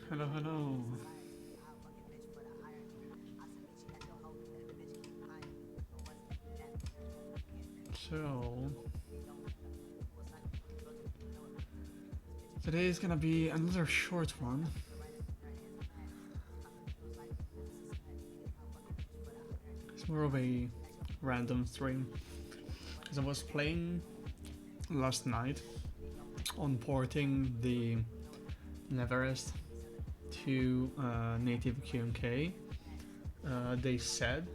Hello, hello. So, today is gonna be another short one. It's more of a random stream. As I was playing last night on porting the Neverest to native QMK, they said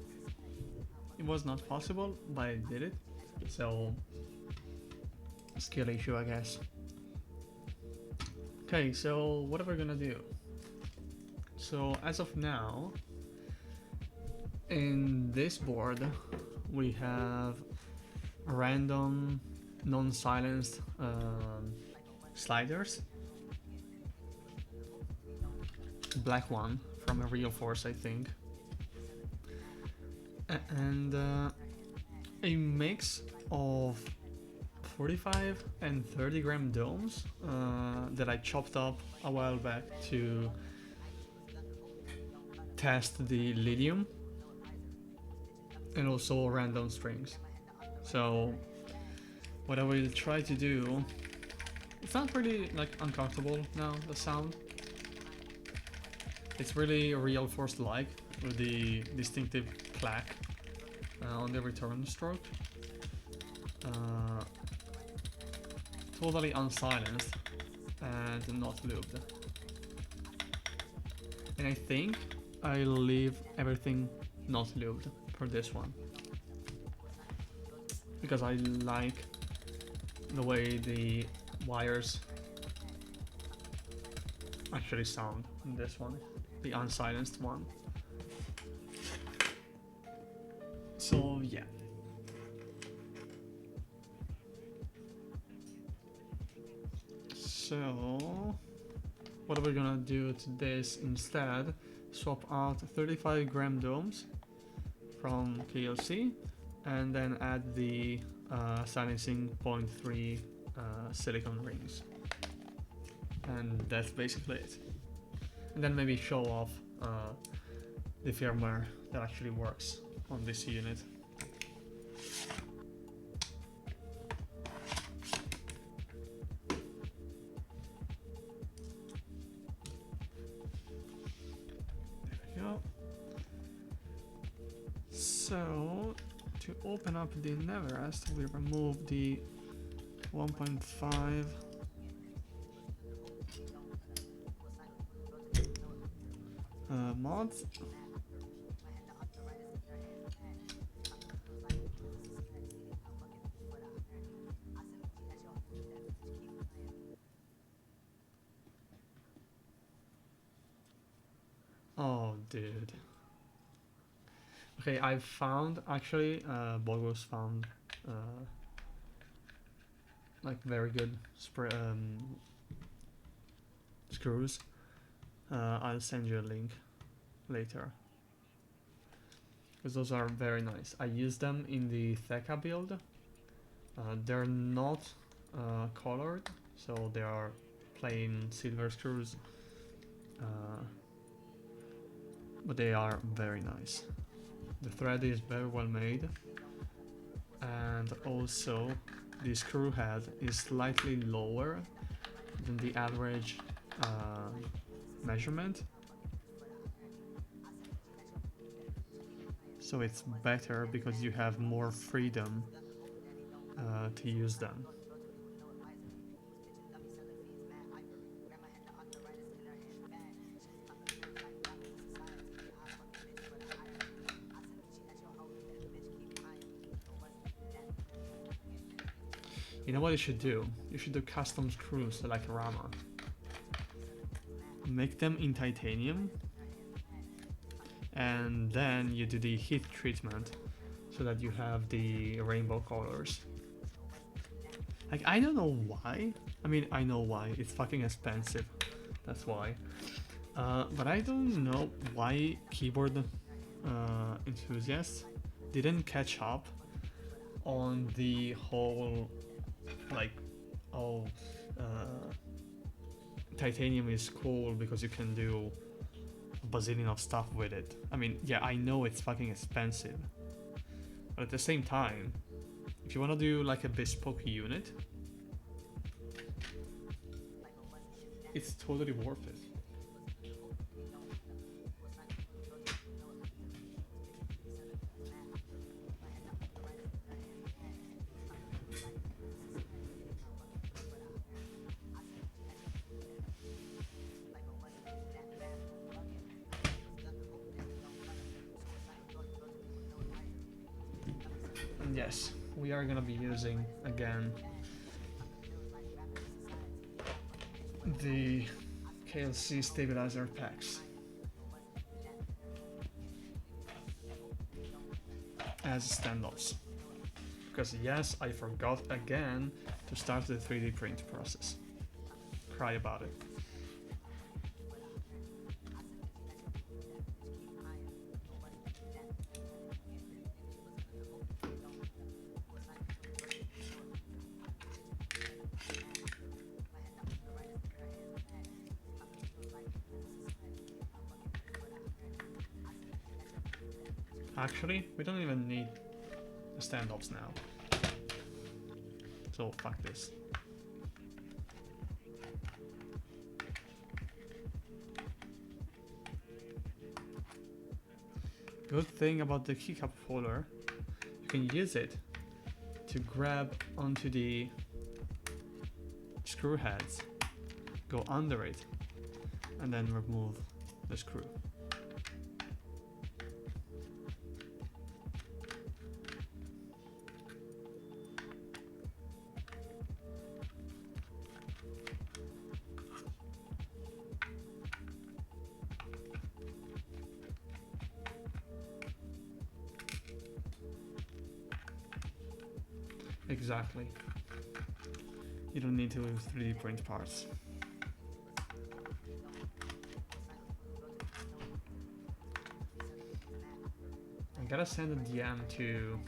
it was not possible, but I did it. So, skill issue, I guess. Okay, so what are we gonna do? So, as of now, in this board, we have random non-silenced sliders. Black one from a Real Force, I think. And a mix of 45 and 30 gram domes that I chopped up a while back to test the lithium, and also random strings. So what I will try to do, it's not really like uncomfortable now, the sound. It's really Real Force like, with the distinctive clack on the return stroke. Totally unsilenced and not lubed. And I think I'll leave everything not lubed for this one, because I like the way the wires actually sound in this one, the unsilenced one. So yeah. So what are we gonna do to this instead? Swap out 35 gram domes from KLC and then add the silencing 0.3 silicone rings, and that's basically it. And then maybe show off the firmware that actually works on this unit. There we go. So to open up the Neverest, we remove the 1.5 mods. Oh, dude. Okay, I found actually, Bogos found like very good screws. I'll send you a link later, because those are very nice. I use them in the Theka build. They're not colored, so they are plain silver screws, but they are very nice. The thread is very well made, and also the screw head is slightly lower than the average measurement, so it's better because you have more freedom to use them. You know what you should do? You should do custom screws like Rama. Make them in titanium, and then you do the heat treatment so that you have the rainbow colors. Like, I don't know why. I mean, I know why. It's fucking expensive. That's why. But I don't know why keyboard enthusiasts didn't catch up on the whole, like, titanium is cool because you can do a bazillion of stuff with it. I mean, yeah, I know it's fucking expensive, but at the same time, if you want to do like a bespoke unit, it's totally worth it. And yes, we are gonna be using again the KLC stabilizer packs as standoffs. Because yes, I forgot again to start the 3D print process. Cry about it. Actually, we don't even need the standoffs now. So fuck this. Good thing about the keycap holder, you can use it to grab onto the screw heads, go under it, and then remove the screw. Exactly. You don't need to 3D print parts. I gotta send a DM to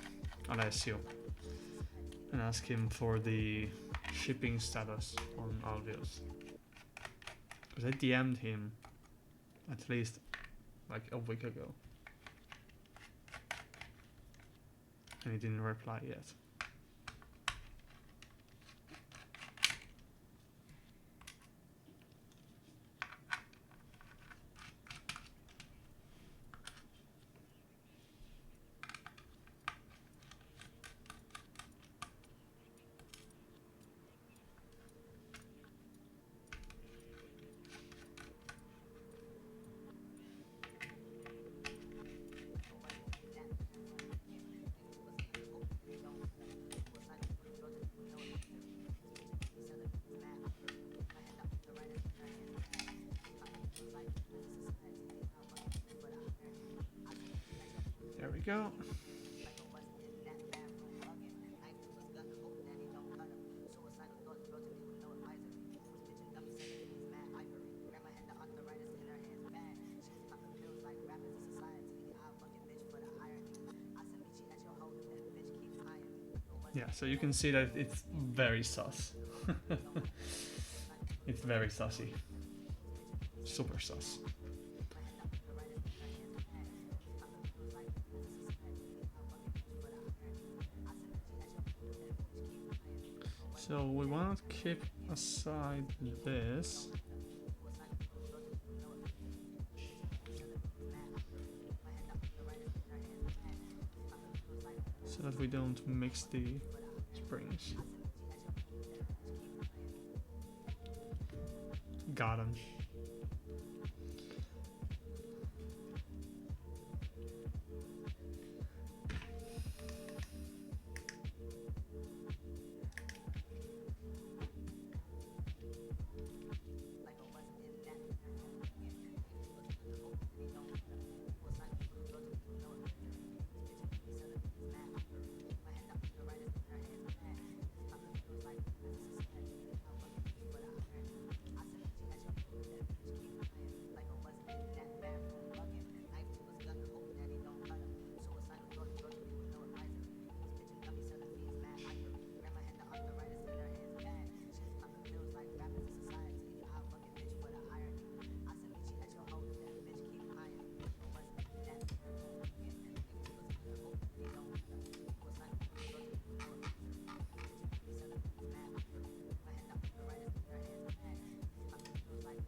Alessio and ask him for the shipping status on Alveos. Because I DM'd him at least like a week ago. And he didn't reply yet. There we go. Yeah, so you can see that it's very sus. It's very sussy. Super sus. So we want to keep aside this. So that we don't mix the springs. Got him.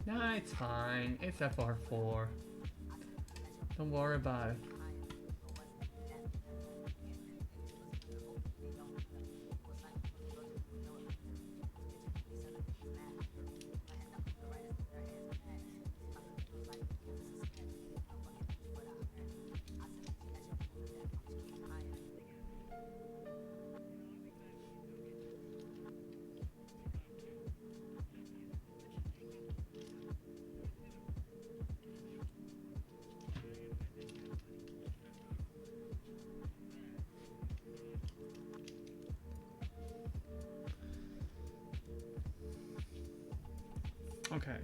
Yeah, it's fine. It's FR4. Don't worry about it. Okay.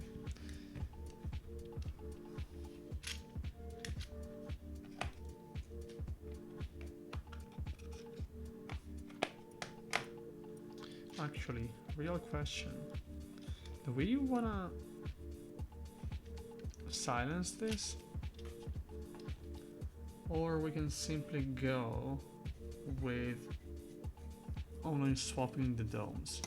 Actually, real question. Do we wanna silence this? Or we can simply go with only swapping the domes.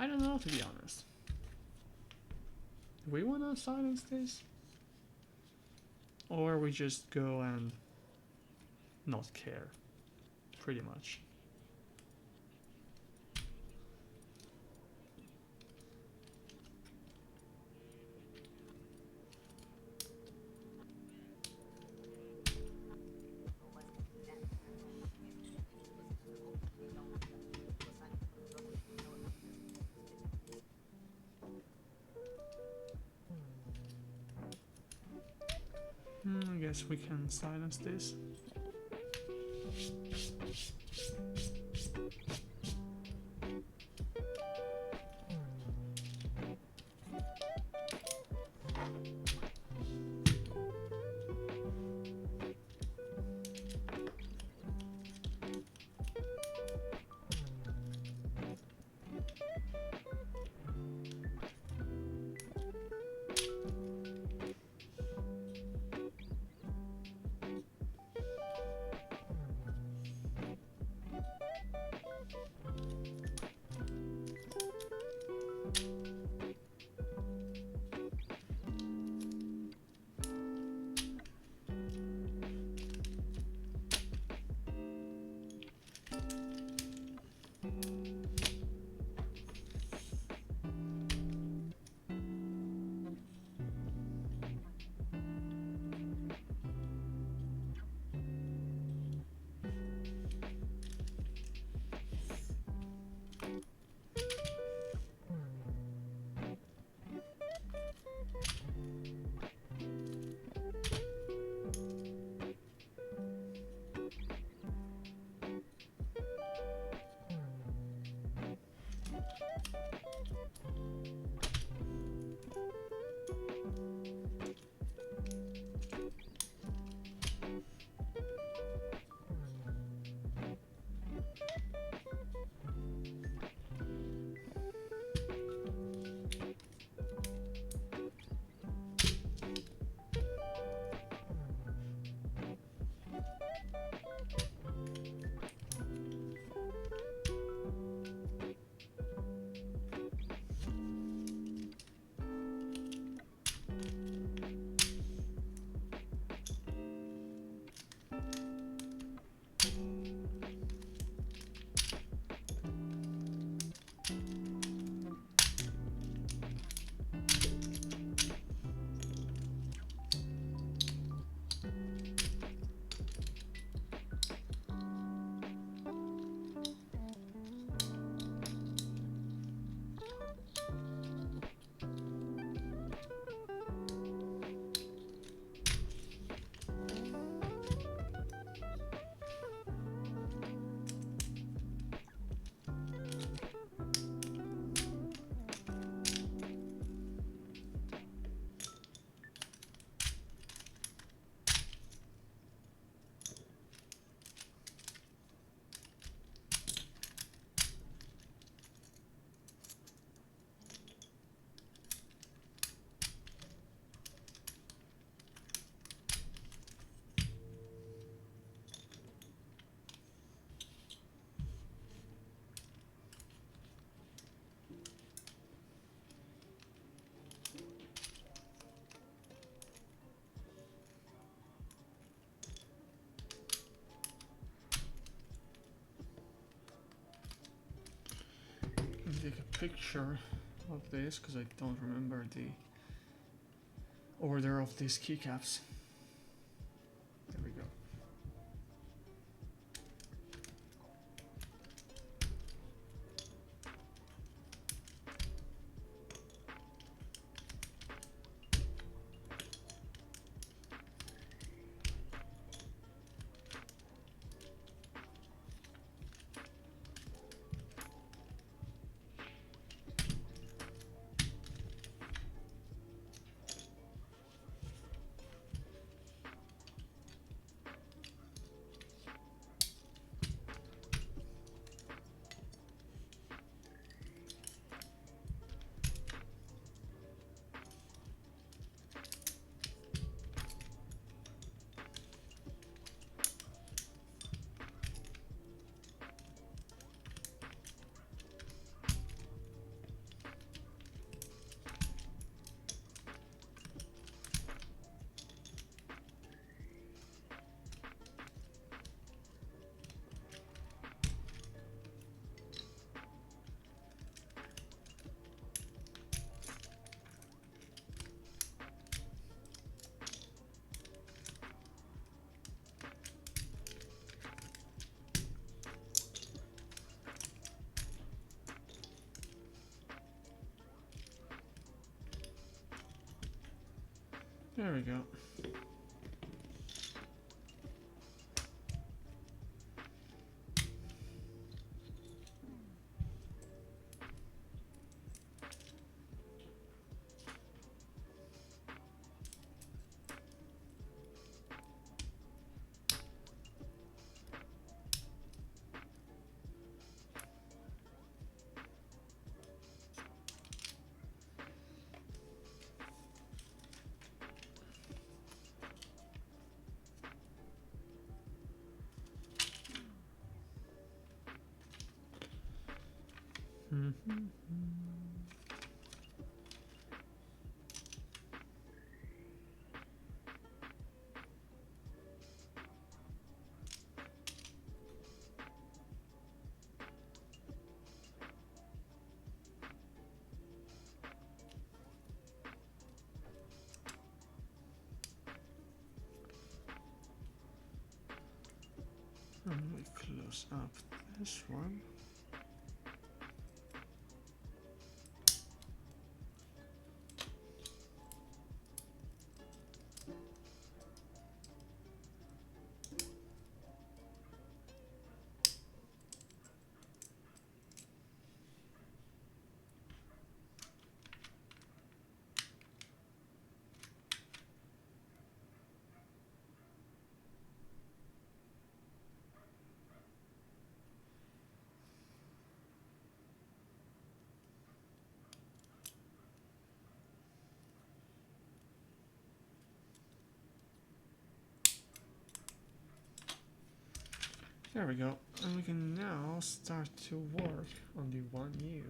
I don't know, to be honest. Do we want to silence this? Or we just go and not care, pretty much. I guess we can silence this. take a picture of this because I don't remember the order of these keycaps. There we go. There we go. And we close up this one. There we go. And we can now start to work on the 1U.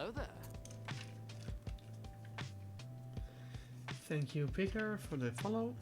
Hello there. Thank you, Picker, for the follow.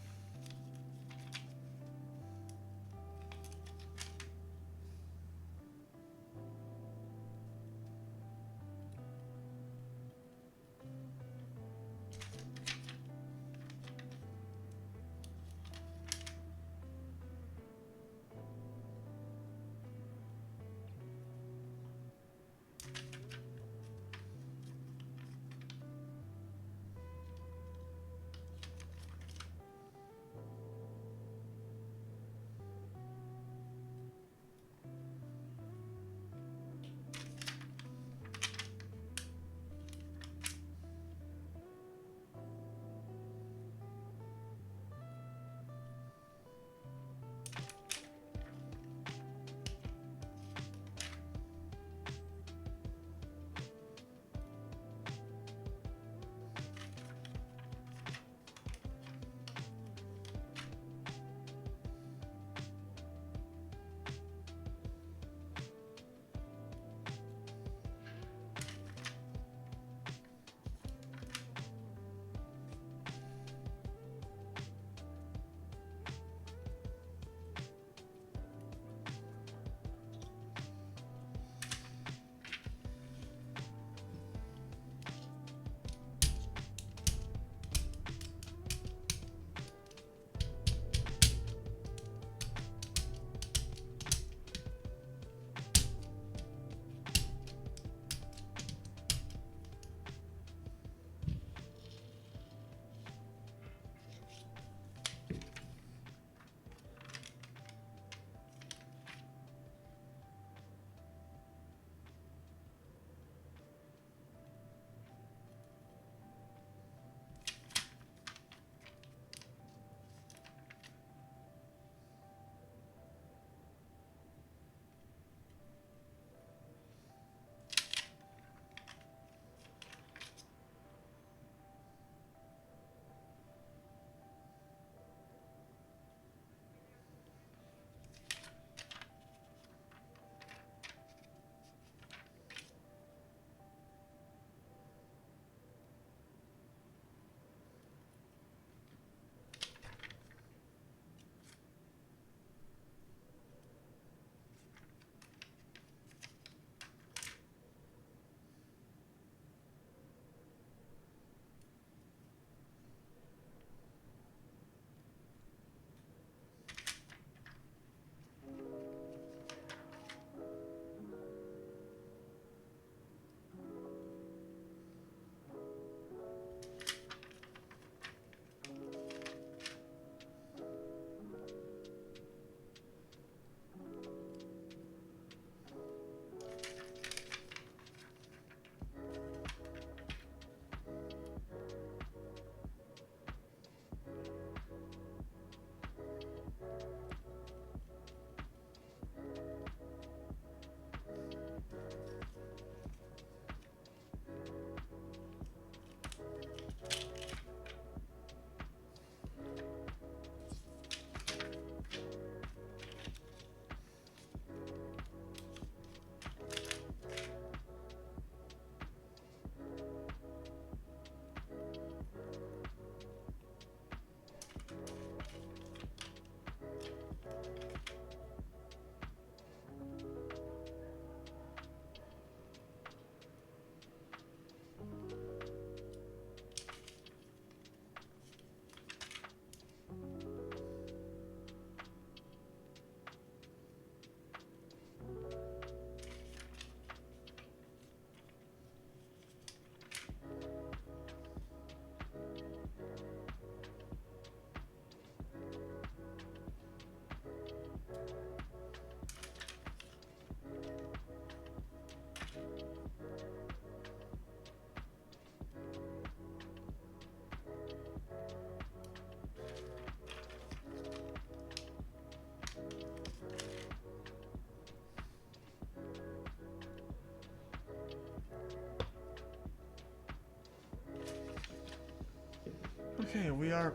Okay, we are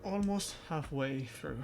almost halfway through.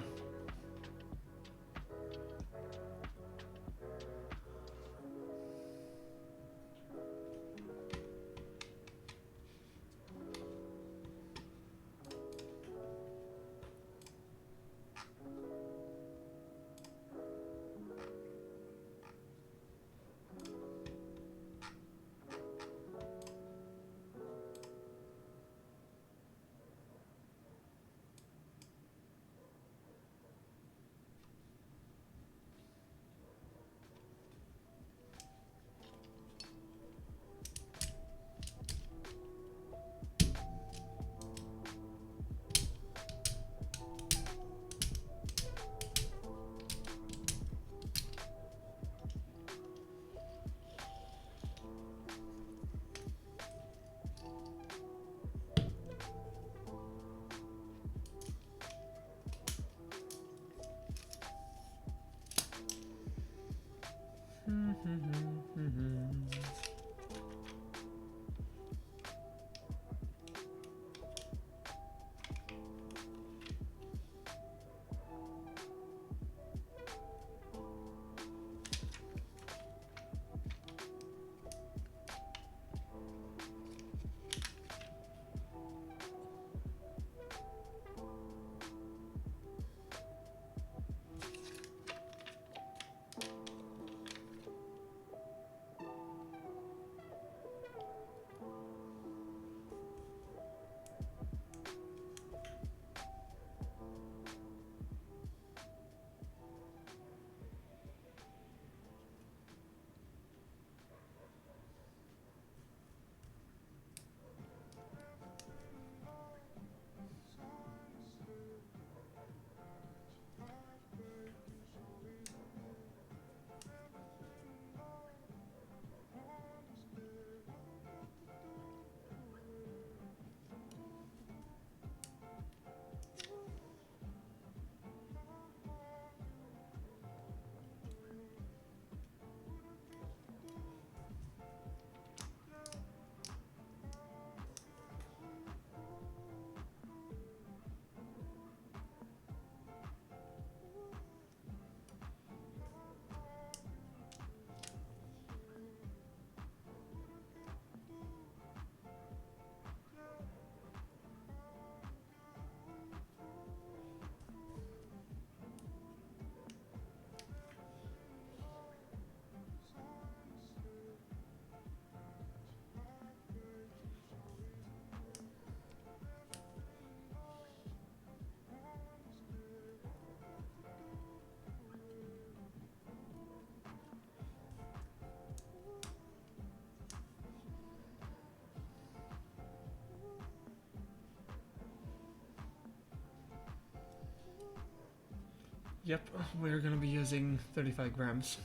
Yep, we're gonna be using 35 grams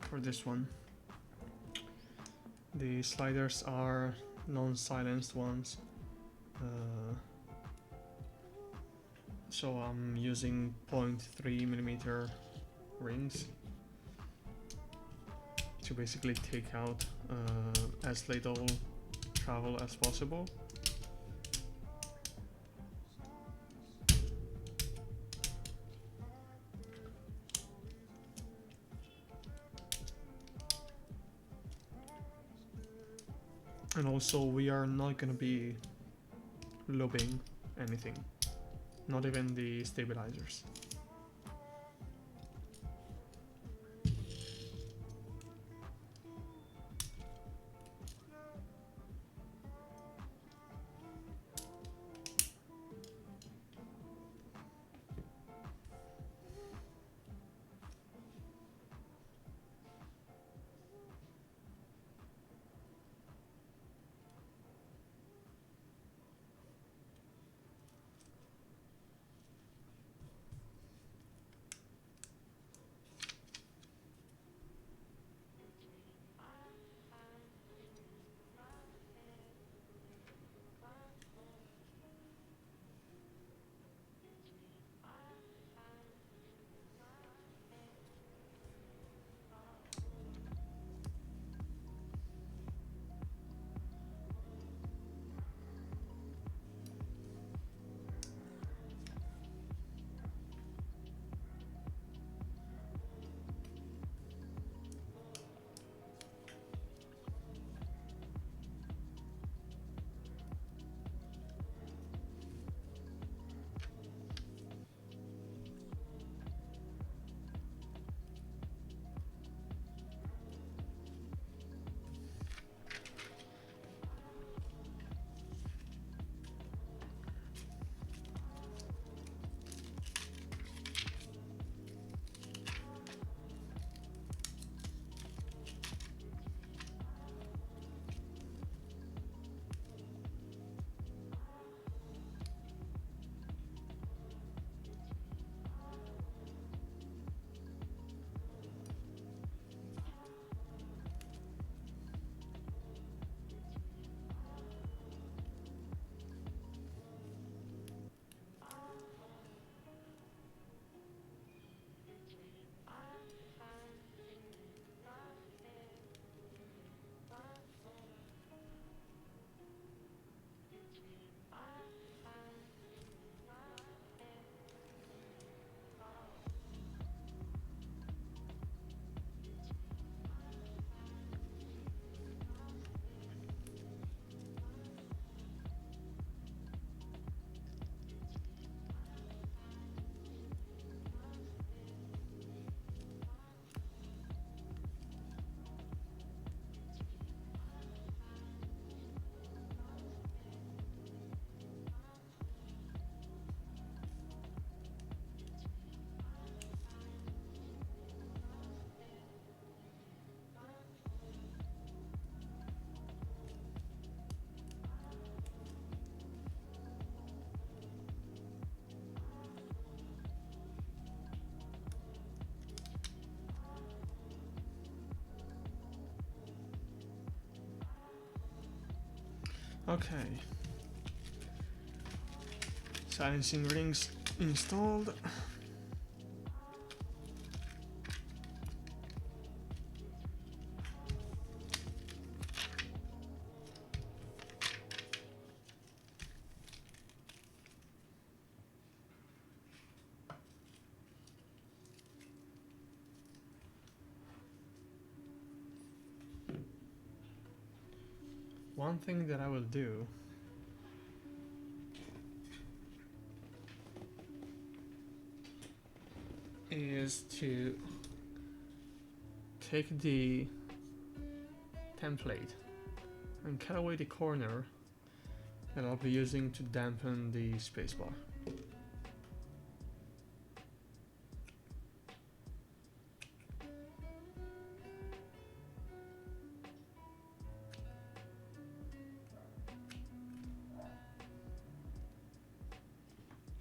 for this one. The sliders are non-silenced ones, so I'm using 0.3mm rings to basically take out as little travel as possible. And also we are not going to be looping anything, not even the stabilizers. Okay, silencing rings installed. One thing that I will do is to take the template and cut away the corner that I'll be using to dampen the spacebar.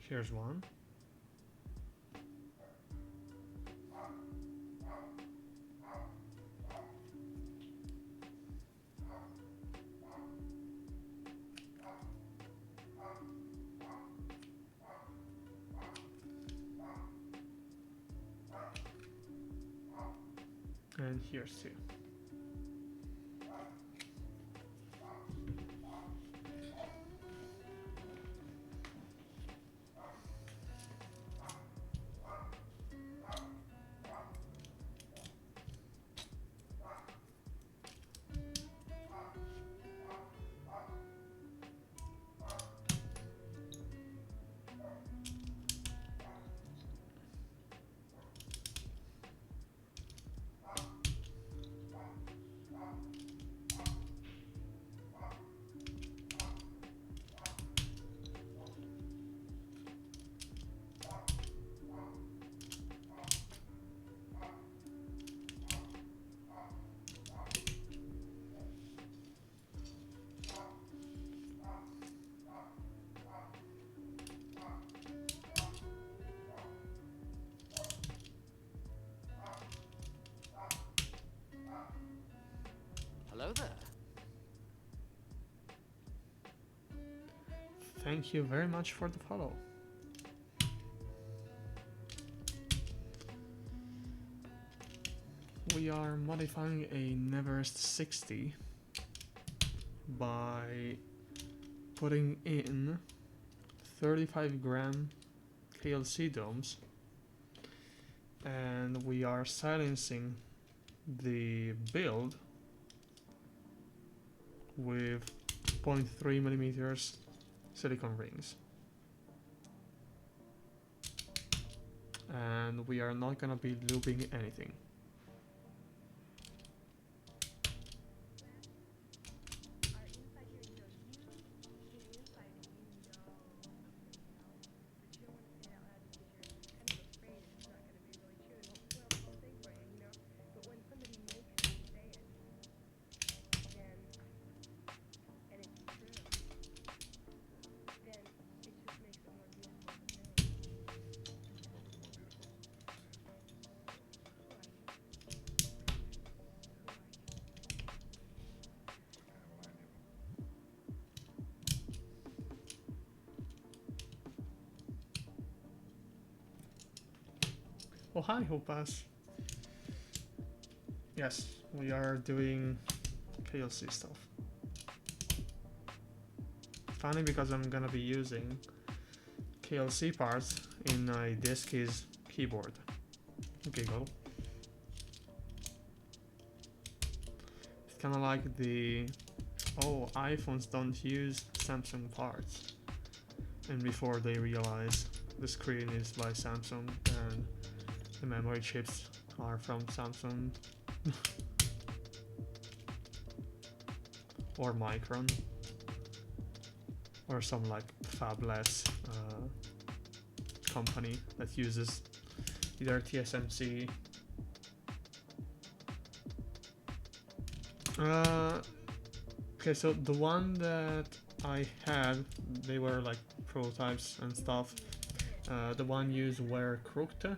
Here's one. here too. Hello there. Thank you very much for the follow. We are modifying a Neverest 60 by putting in 35 gram KLC domes, and we are silencing the build with 0.3 millimeters silicone rings. And we are not gonna be looping anything. Oh hi, Hopas. Yes, we are doing KLC stuff. Funny because I'm gonna be using KLC parts in a Diskies keyboard. Giggle. It's kinda like the iPhones don't use Samsung parts, and before they realize the screen is by Samsung and the memory chips are from Samsung or Micron or some like fabless company that uses either TSMC. Okay, so the one that I had, they were like prototypes and stuff. The one used were crooked,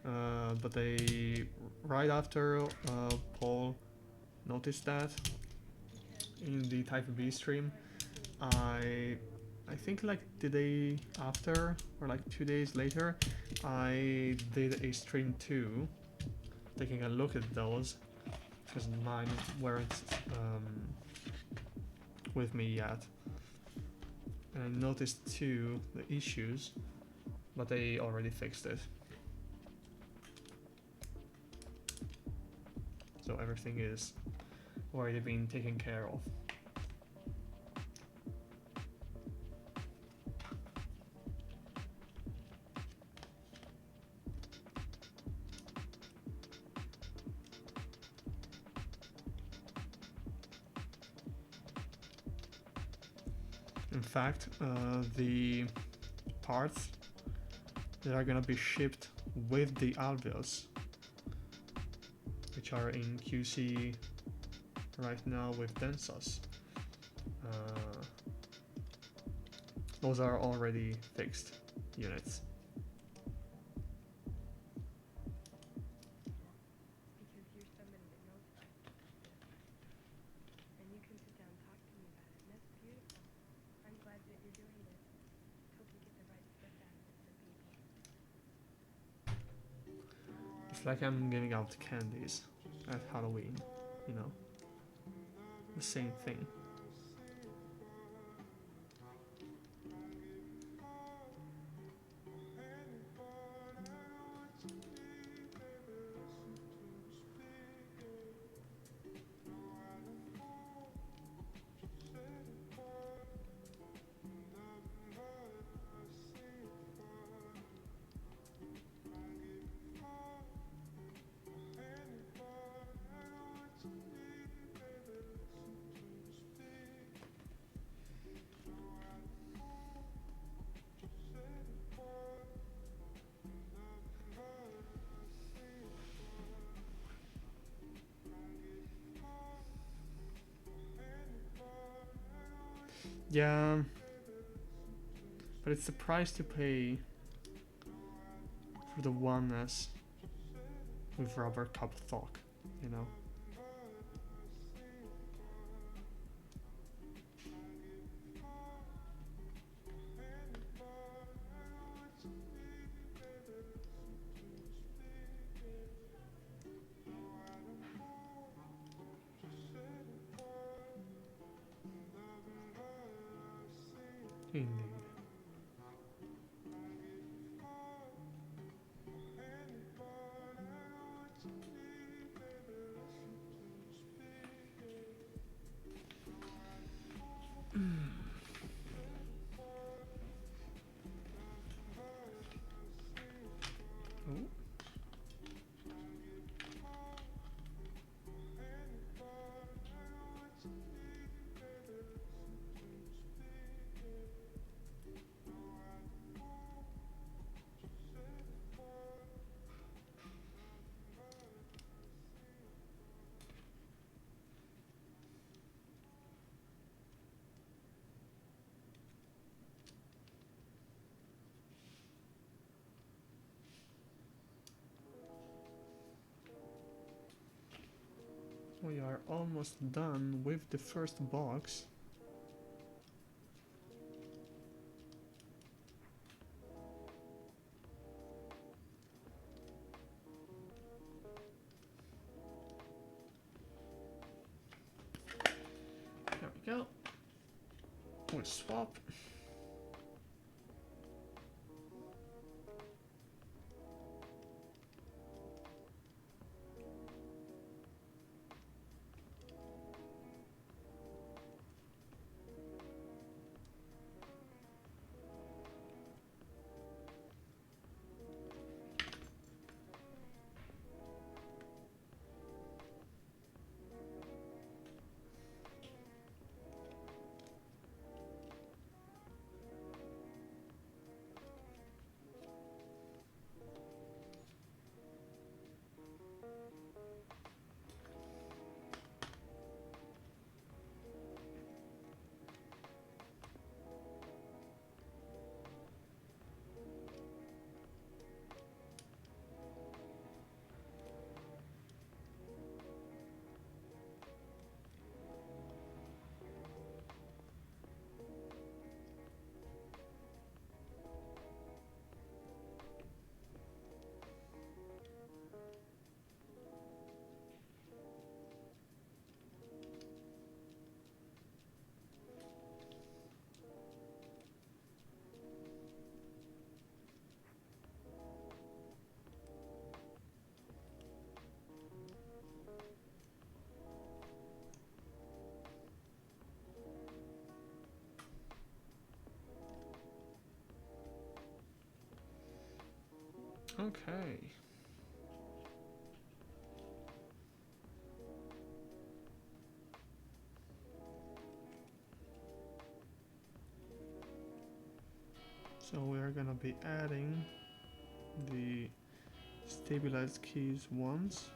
but they right after Paul noticed that in the Type B stream, I think like the day after or like 2 days later, I did a stream too, taking a look at those because mine weren't with me yet, and I noticed too the issues, but they already fixed it. So everything is already been taken care of. In fact, the parts that are gonna be shipped with the alveols, which are in QC right now with Densos, those are already fixed units. It's like I'm giving out candies. at Halloween, you know, the same thing. Yeah, but it's the price to pay for the oneness with rubber cup talk, you know. Indeed. Oh. We are almost done with the first box. There we go. We'll swap. Okay. So we are gonna be adding the stabilized keys once.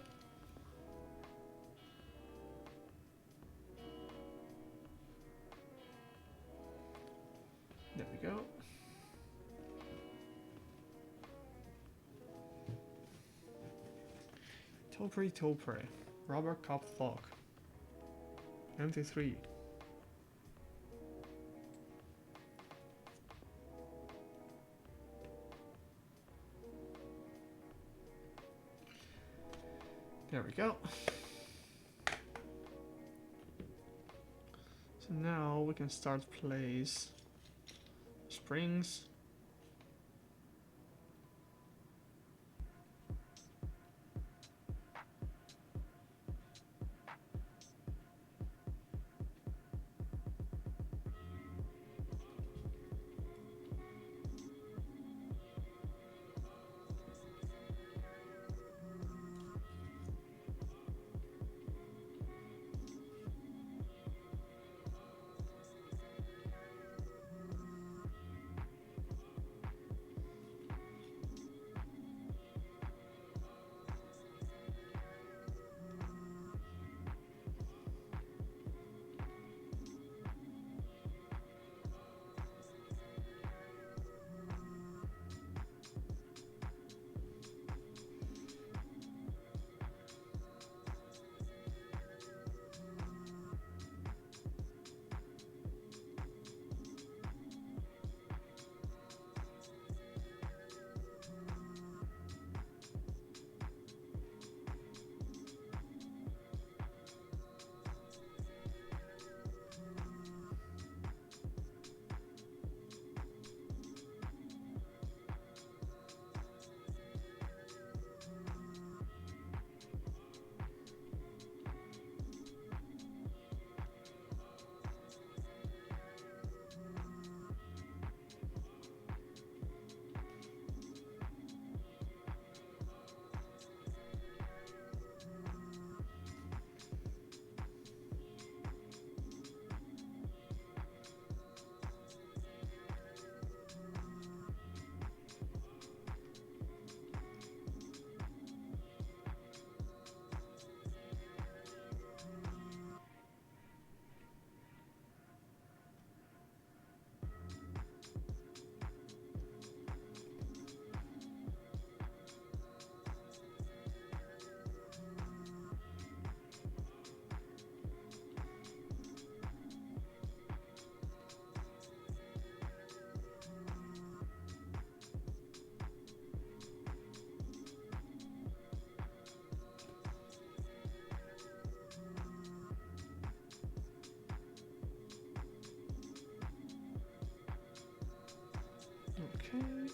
There we go. Topre, rubber cup lock. MT3. There we go. now we can start place springs. Okay.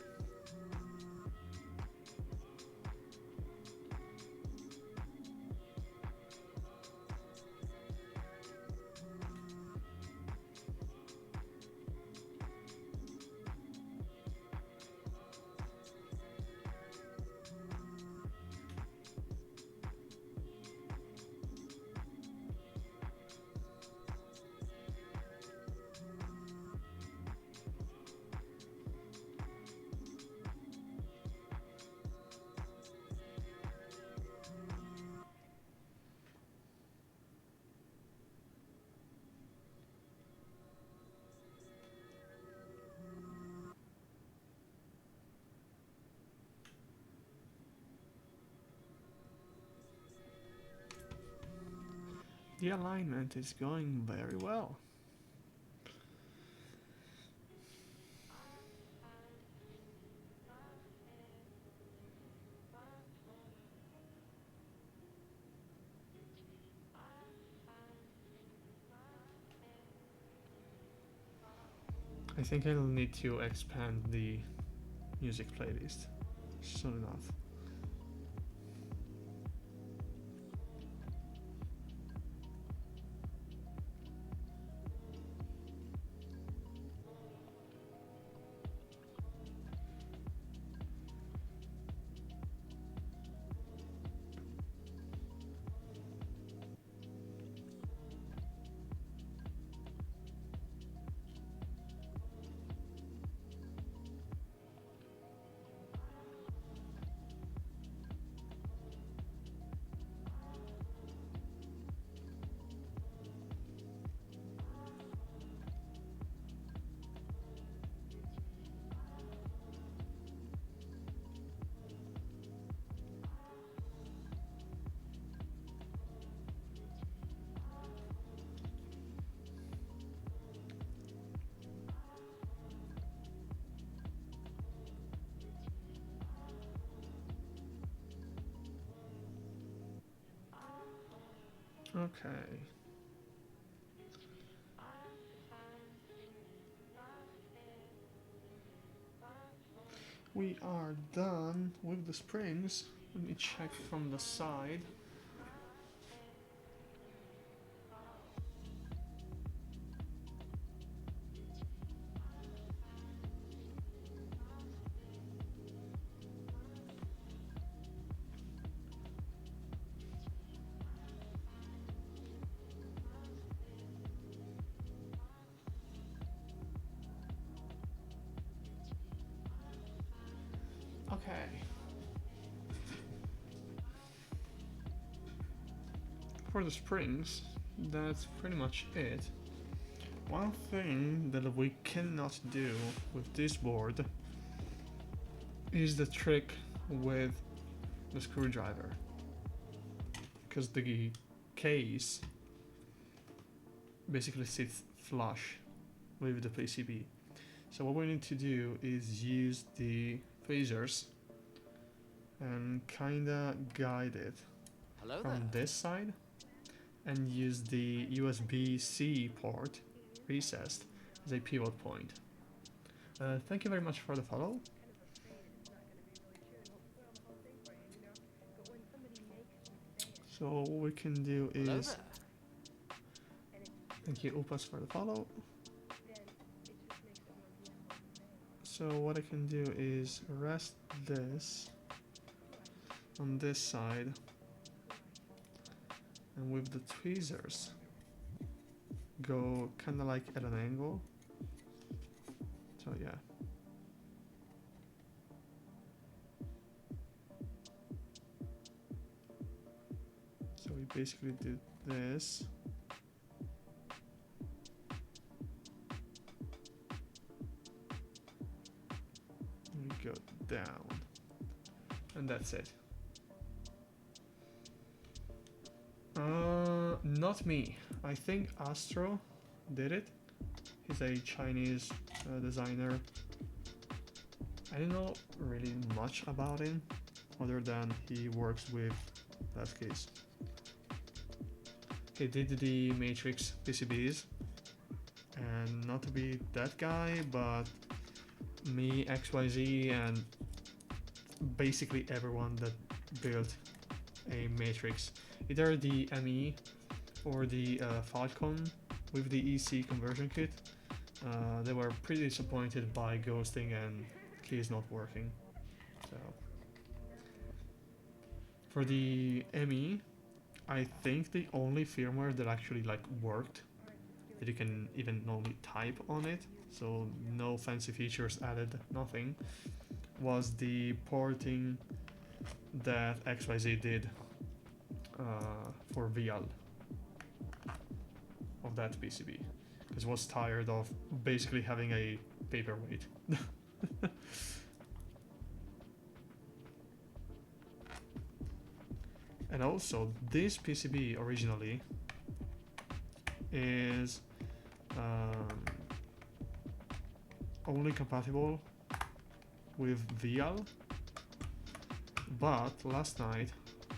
The alignment is going very well. I think I'll need to expand the music playlist soon enough. Okay. We are done with the springs. Let me check from the side. Okay. For the springs, that's pretty much it. One thing that we cannot do with this board is the trick with the screwdriver, because the case basically sits flush with the PCB. So what we need to do is use the tweezers and kinda guide it Hello from there. this side and use the USB-C port recessed as a pivot point. Thank you very much for the follow. So what we can do Hello is, there. thank you Upas for the follow. So what I can do is rest this on this side, and with the tweezers go kind of like at an angle. So yeah. So we basically do this. We go down. And that's it. Not me. I think Astro did it. He's a Chinese designer. I don't know really much about him, other than he works with that case. He did the Matrix PCBs, and not to be that guy, but me, XYZ, and basically everyone that built a Matrix, either the ME or the Falcon with the EC conversion kit, they were pretty disappointed by ghosting and keys not working. So for the ME, I think the only firmware that actually like worked, that you can even only type on it, so no fancy features added, nothing, was the porting that XYZ did for VL of that PCB, because it was tired of basically having a paperweight. And also, this PCB originally is only compatible with VL, but last night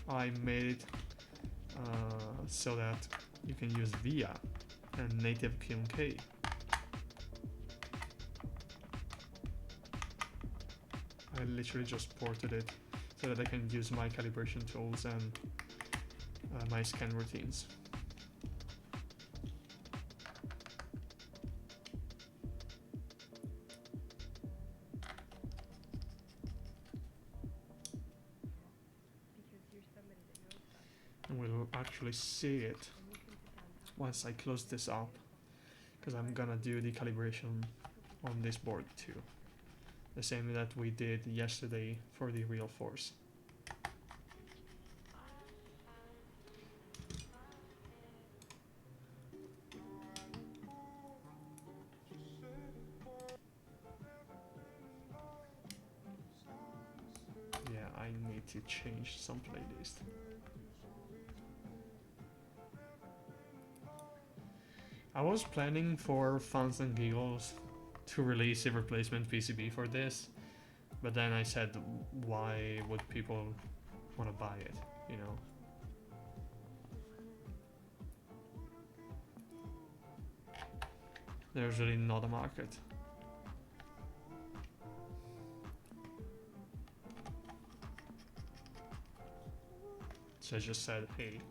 I made it so that you can use VIA and native QMK. I literally just ported it so that I can use my calibration tools and my scan routines. And we'll actually see it once I close this up, because I'm gonna do the calibration on this board too, the same that we did yesterday for the real force. Yeah, I need to change some playlist. I was planning for funs and giggles to release a replacement PCB for this, but then I said, why would people want to buy it, you know? There's really not a market. So I just said, hey,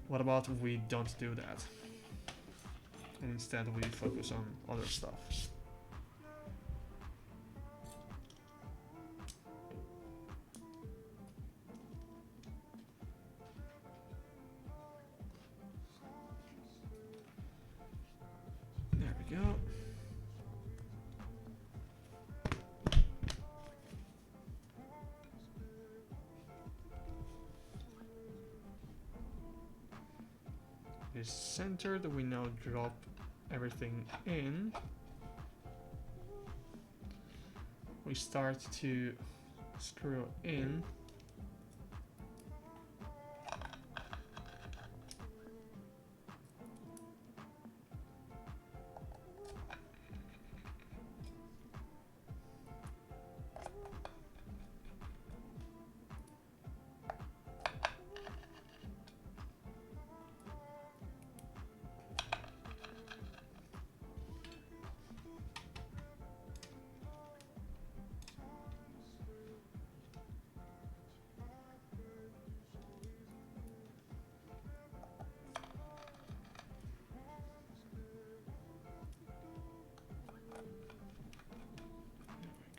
what about if we don't do that? And instead we focus on other stuff. There we go. Is centered, we now drop everything in. We start to screw in.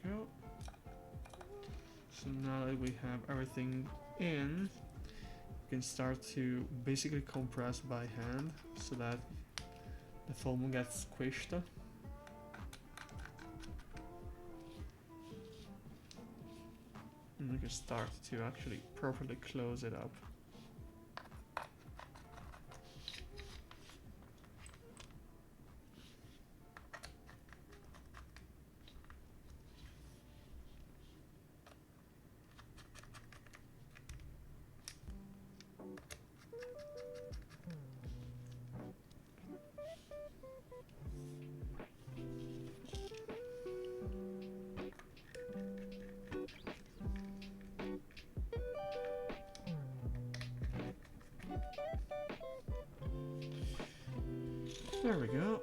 Go. So now that we have everything in, we can start to basically compress by hand so that the foam gets squished. And we can start to actually properly close it up. There we go.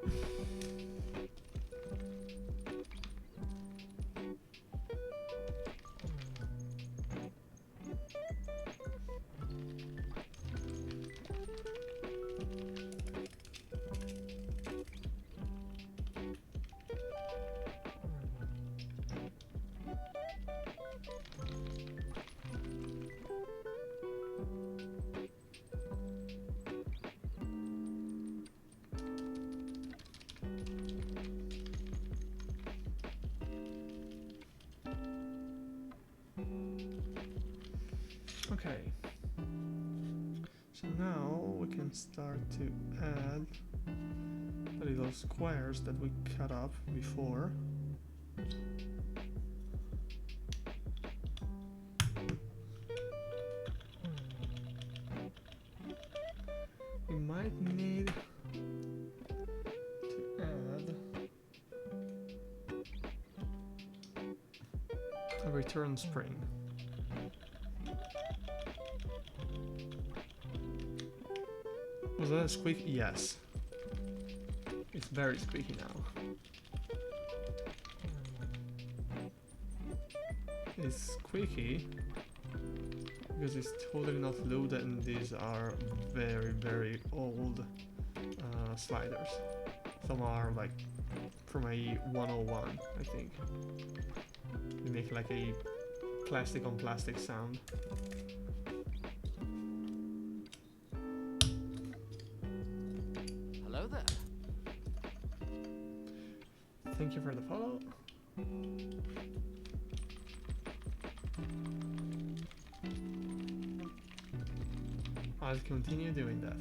Okay, so now we can start to add the little squares that we cut up before. We might need to add a return spring. Was that squeaky? Yes. It's very squeaky now. It's squeaky because it's totally not loaded and these are very, very old sliders. Some are like from a 101, I think. They make like a plastic on plastic sound. Hello there. Thank you for the follow. I'll continue doing that.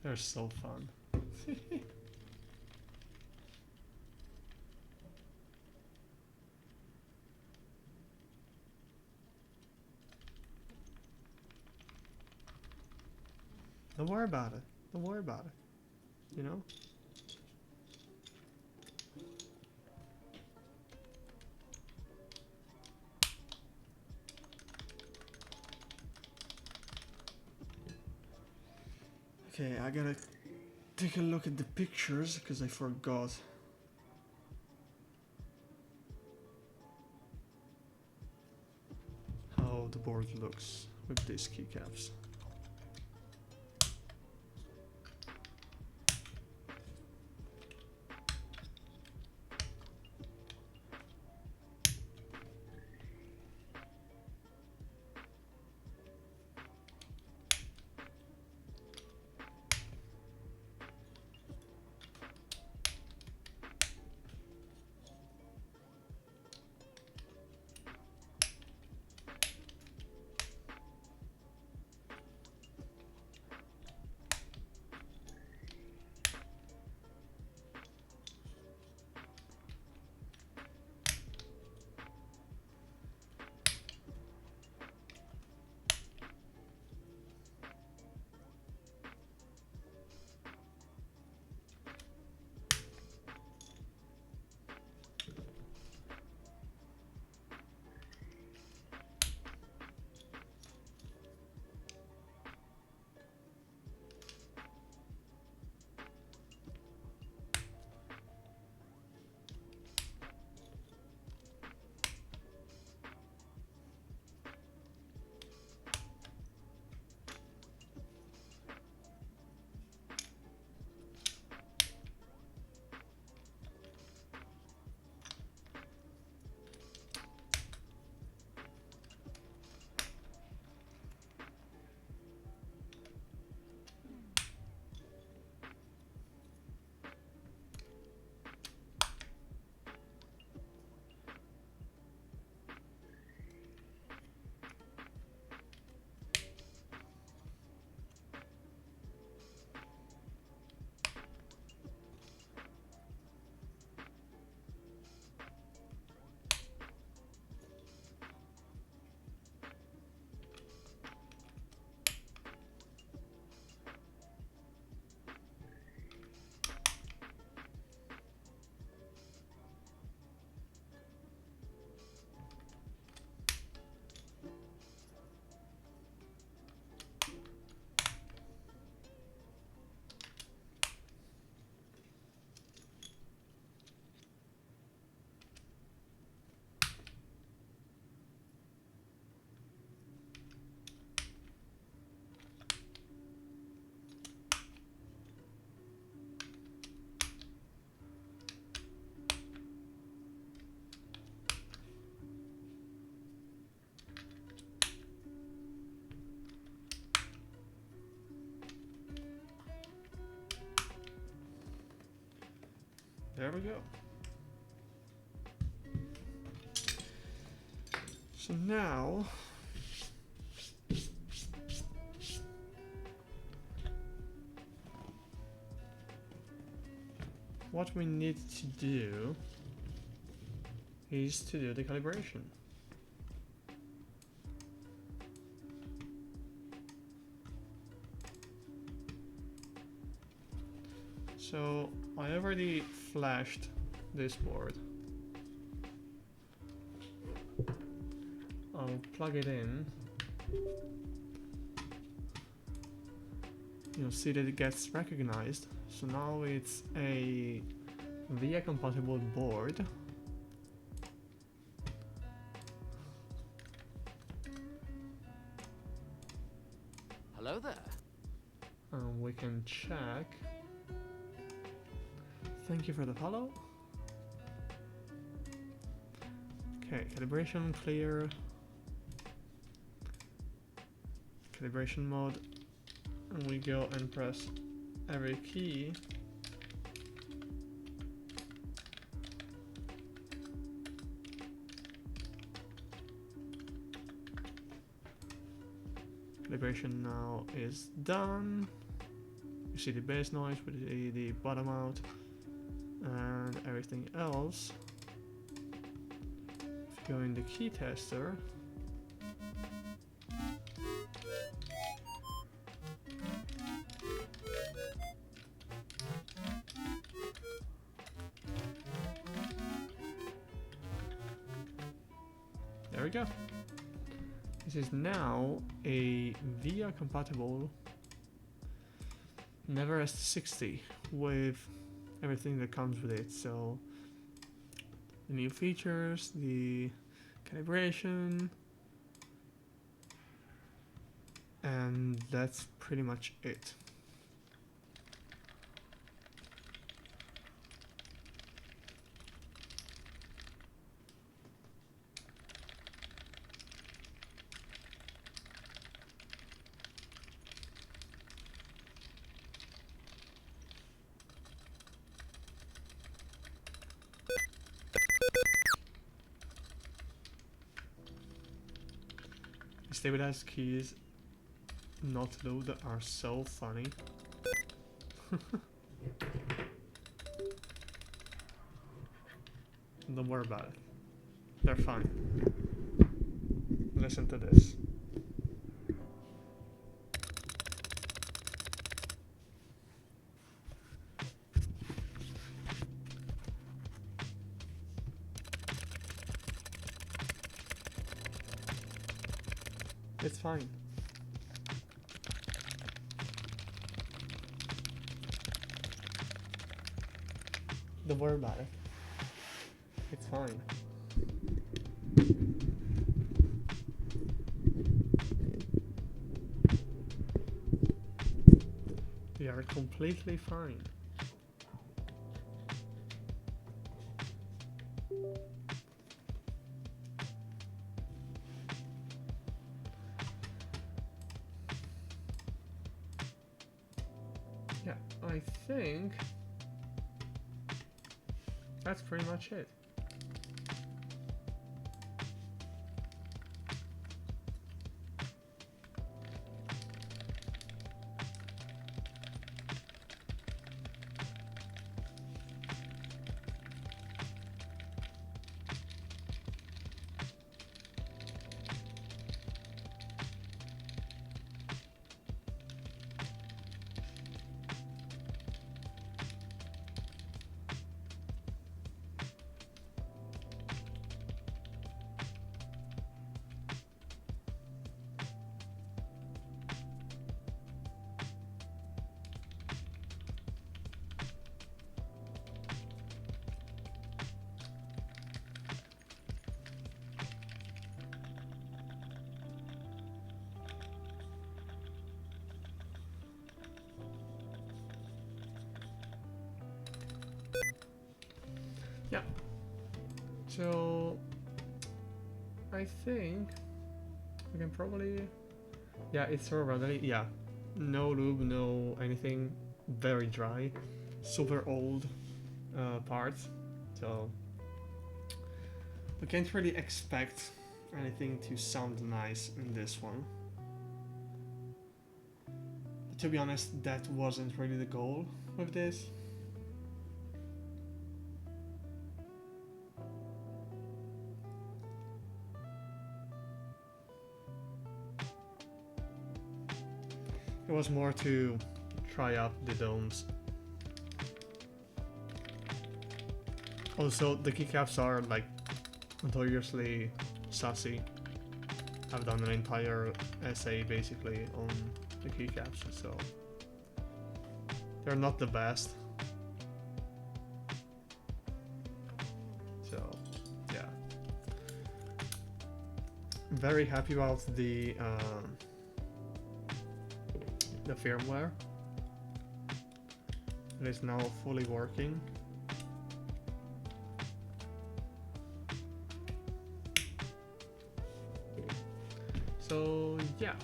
They're so fun. Don't worry about it. Don't worry about it. You know? Okay, I gotta take a look at the pictures because I forgot. How the board looks with these keycaps. There we go. So now what we need to do is to do the calibration. So I already flashed this board. I'll plug it in. You'll see that it gets recognized. So now it's a VIA compatible board. Hello there. And we can check. Thank you for the follow. Okay, calibration clear. Calibration mode. And we go and press every key. Calibration now is done. You see the bass noise with the bottom out and everything else. If you go in the key tester, go. This is now a VIA compatible Neverest 60 with everything that comes with it. So the new features, the calibration, and that's pretty much it. Stabilized keys not loaded are so funny. Don't worry about it. They're fine. Listen to this. It's fine. Don't worry about it. It's fine. We are completely fine. Yeah, I think that's pretty much it. Yeah. So I think we can probably, yeah, it's so ready. Yeah, no lube, no anything, very dry, super old parts. So we can't really expect anything to sound nice in this one. But to be honest, that wasn't really the goal with this. It was more to try out the domes. Also, the keycaps are like notoriously sassy. I've done an entire essay basically on the keycaps, so they're not the best. So, yeah. Very happy about the firmware. It is now fully working. So yeah,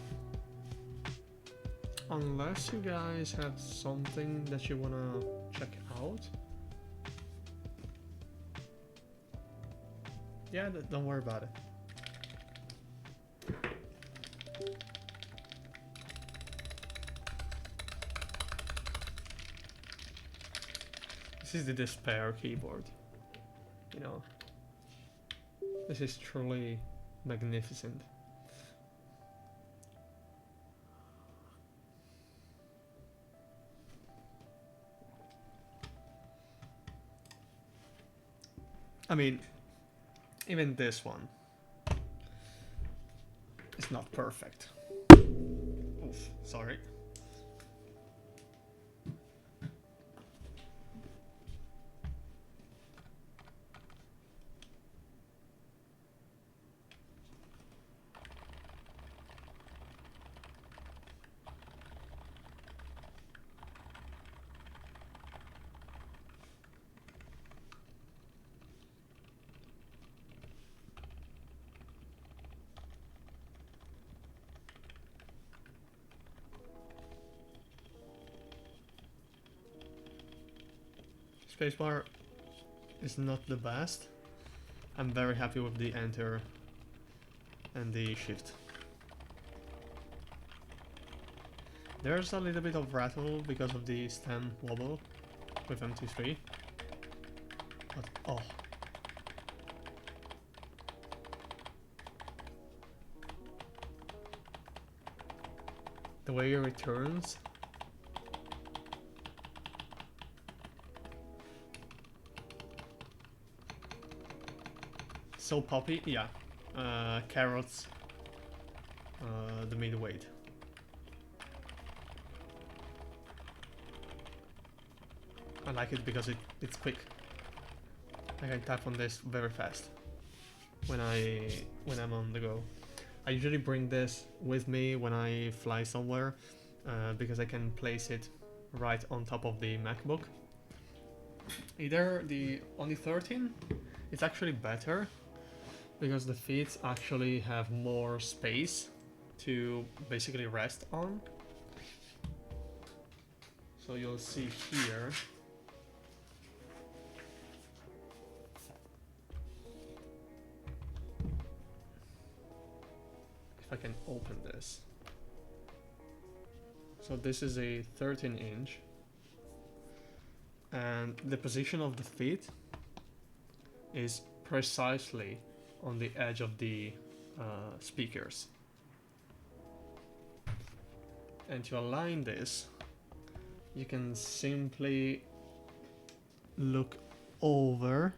unless you guys have something that you wanna check out, yeah, don't worry about it. This is the despair keyboard, you know. This is truly magnificent. I mean, even this one. It's not perfect. Oof, sorry. Spacebar is not the best. I'm very happy with the enter and the shift. There's a little bit of rattle because of the stem wobble with MT3. But oh. The way it returns. So poppy, yeah. Carrots, the mid-weight. I like it because it's quick. I can tap on this very fast when I'm on the go. I usually bring this with me when I fly somewhere because I can place it right on top of the MacBook. Either on the 13, it's actually better because the feet actually have more space to basically rest on. So you'll see here. If I can open this. So this is a 13-inch. And the position of the feet is precisely on the edge of the speakers. And to align this, you can simply look over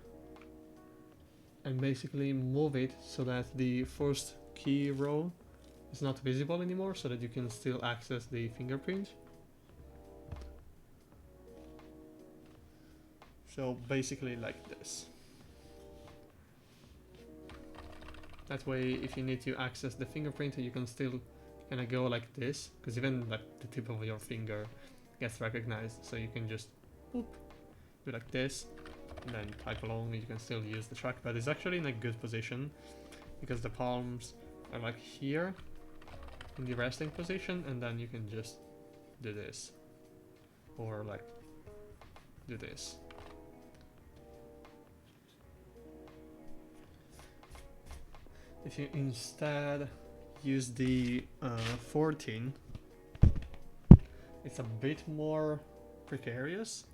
and basically move it so that the first key row is not visible anymore, so that you can still access the fingerprint. So basically like this. That way, if you need to access the fingerprint, you can still kind of go like this, because even like the tip of your finger gets recognized. So you can just whoop, do like this, and then type along. You can still use the trackpad. It's actually in a good position because the palms are like here in the resting position, and then you can just do this, or like do this. If you instead use the 14, it's a bit more precarious,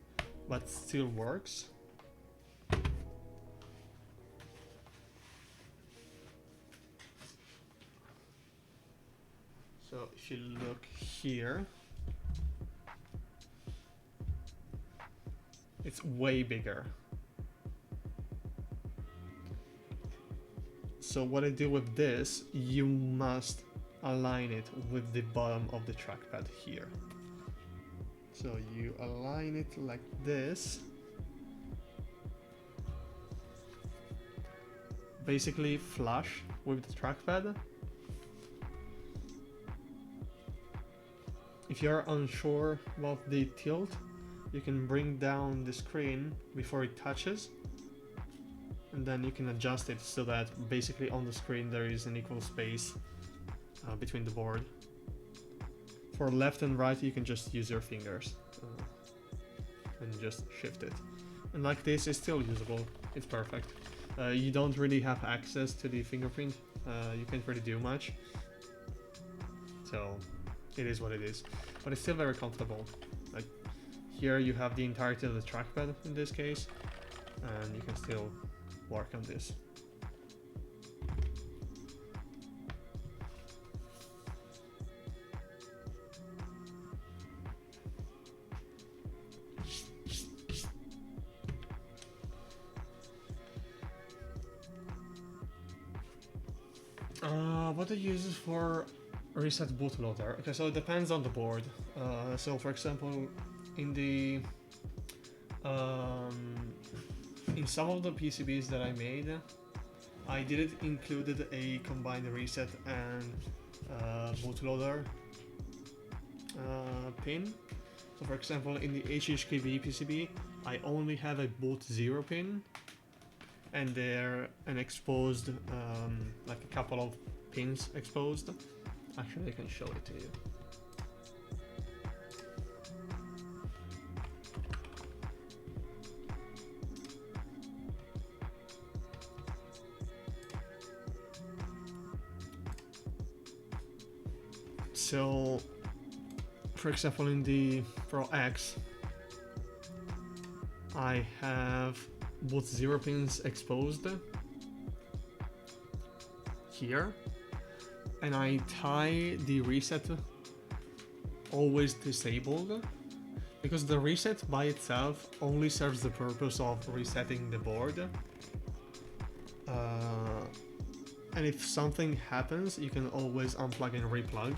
but still works. So if you look here, it's way bigger. So what I do with this, you must align it with the bottom of the trackpad here. So you align it like this. Basically flush with the trackpad. If you're unsure about the tilt, you can bring down the screen before it touches. And then you can adjust it so that basically on the screen there is an equal space between the board. For left and right, you can just use your fingers and just shift it. And like this, it's still usable. It's perfect. You don't really have access to the fingerprint. You can't really do much. So it is what it is. But it's still very comfortable. Like here you have the entirety of the trackpad in this case, and you can still work on this. What it uses for reset bootloader. Okay, so it depends on the board. So for example, in the in some of the PCBs that I made, I didn't included a combined reset and bootloader pin. So for example, in the HHKV PCB, I only have a boot 0 pin, and there an exposed, like a couple of pins exposed. Actually, I can show it to you. So, for example, in the Pro X, I have both 0 pins exposed here, and I tie the reset always disabled, because the reset by itself only serves the purpose of resetting the board. And if something happens, you can always unplug and replug.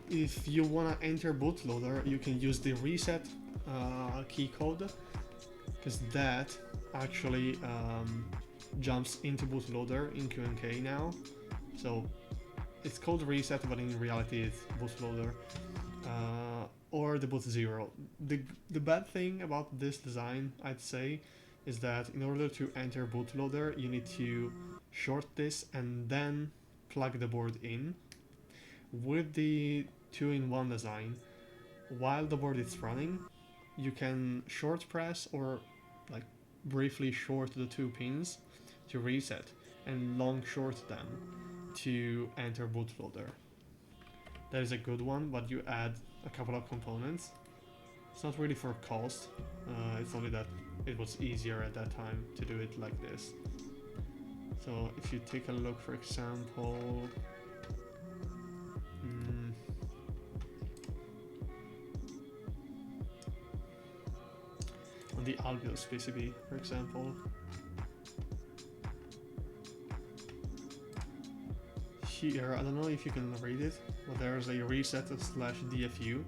If you want to enter bootloader, you can use the reset key code, because that actually jumps into bootloader in QNK now. So it's called reset, but in reality it's bootloader, or the boot 0. The bad thing about this design, I'd say, is that in order to enter bootloader, you need to short this and then plug the board in. With the 2-in-1 design, while the board is running, you can short press or like briefly short the 2 pins to reset, and long short them to enter bootloader. That is a good one, but you add a couple of components. It's not really for cost, it's only that it was easier at that time to do it like this. So if you take a look, for example, on the Albios PCB, for example, here, I don't know if you can read it, but there's a reset slash DFU.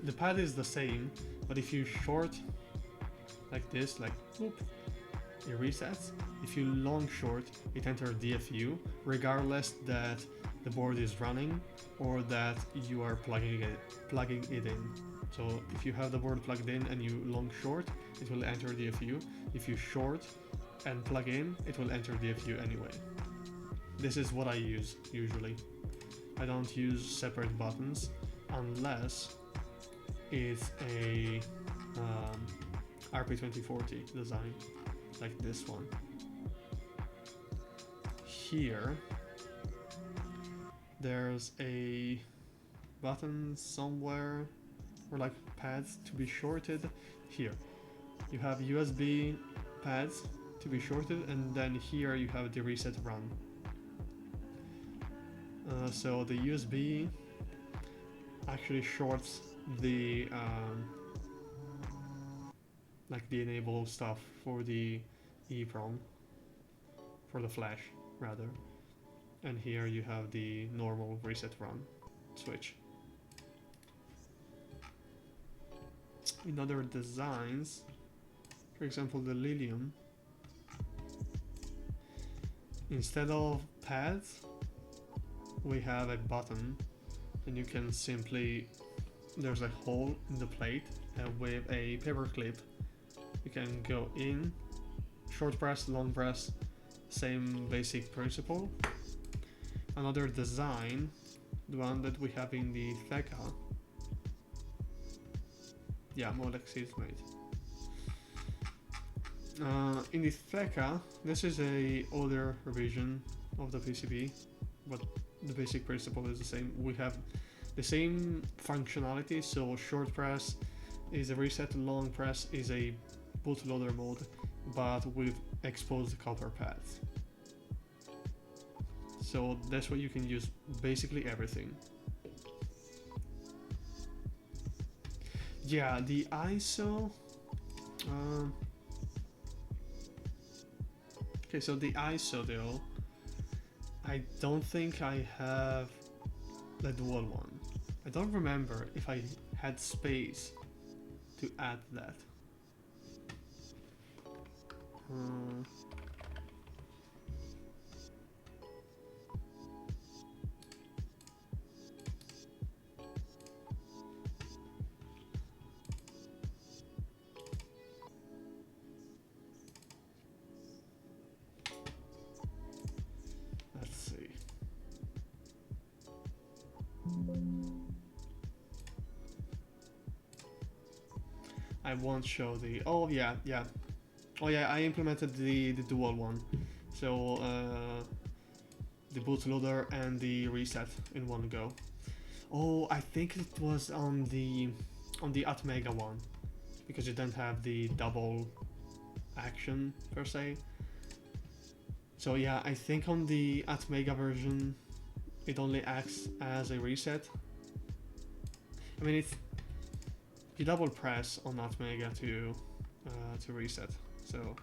The pad is the same, but if you short like this, like whoop, it resets. If you long short, it enters DFU, regardless that the board is running or that you are plugging it in. So if you have the board plugged in and you long short, it will enter DFU. If you short and plug in, it will enter DFU anyway. This is what I use usually. I don't use separate buttons unless it's a RP2040 design, like this one. Here, there's a button somewhere, or like pads to be shorted. Here, you have USB pads to be shorted, and then here you have the reset run. So the USB actually shorts the like the enable stuff for the EEPROM, for the flash rather, and here you have the normal reset run switch. In other designs, for example the Lilium, instead of pads we have a button, and you can simply, there's a hole in the plate, and with a paper clip you can go in, short press, long press, same basic principle. Another design, the one that we have in the Theka, yeah, Molex is made. In the Theka, this is a older revision of the PCB, but the basic principle is the same. We have the same functionality, so short press is a reset, long press is a bootloader mode, but with exposed copper pads. So that's why you can use basically everything. Yeah, the ISO. Okay, so the ISO though, I don't think I have the dual one. I don't remember if I had space to add that. Let's see. I won't show the. Oh yeah, yeah. Oh yeah, I implemented the dual one. So the bootloader and the reset in one go. Oh, I think it was on the Atmega one, because you don't have the double action per se. So yeah, I think on the Atmega version it only acts as a reset. I mean, it's you double press on Atmega to reset. So,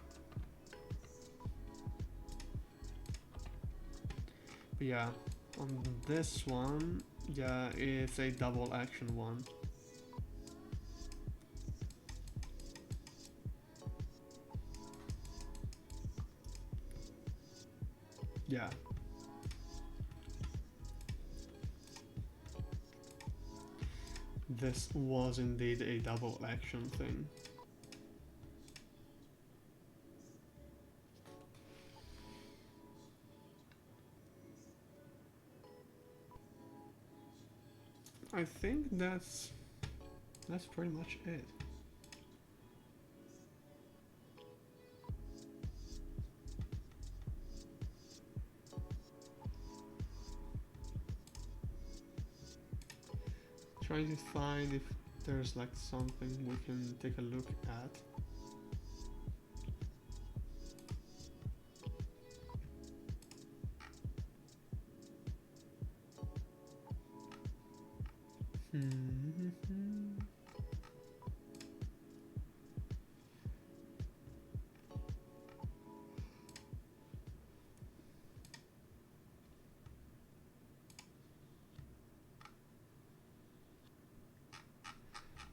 but yeah, on this one, yeah, it's a double action one. Yeah. This was indeed a double action thing. I think that's pretty much it. Trying to find if there's like something we can take a look at.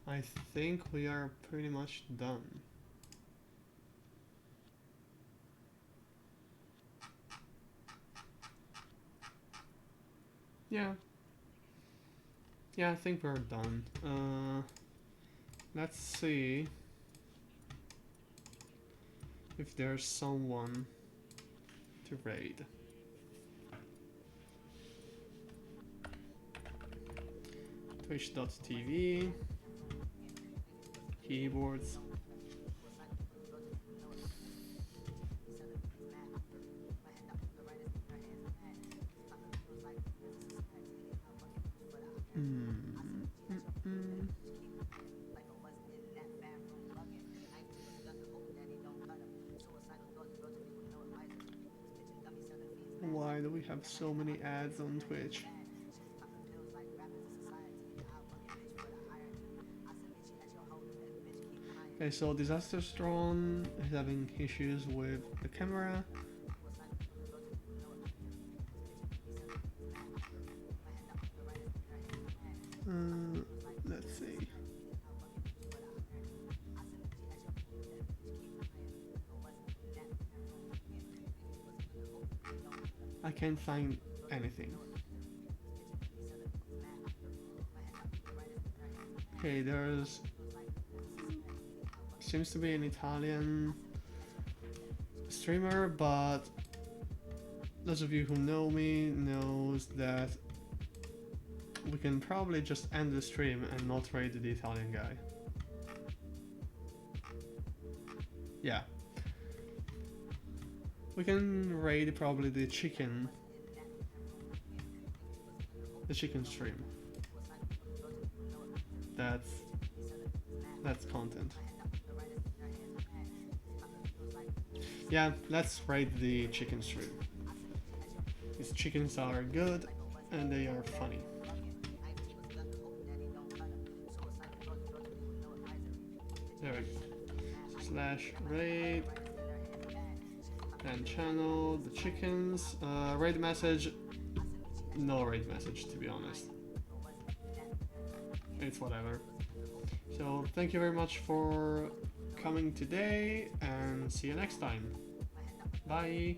I think we are pretty much done. Yeah. Yeah, I think we're done. Let's see if there's someone to raid. Twitch.tv, keyboards. Why do we have so many ads on Twitch? Okay, so Disasterstron is having issues with the camera. Let's see. I can't find anything. Okay, there's seems to be an Italian streamer, but those of you who know me knows that we can probably just end the stream and not raid the Italian guy. Yeah. We can raid probably the chicken stream. That's content. Yeah, let's raid the chicken stream. These chickens are good and they are funny. There we go. /raid. And channel, the chickens, raid message, no raid message to be honest. It's whatever. So thank you very much for coming today and see you next time. Bye!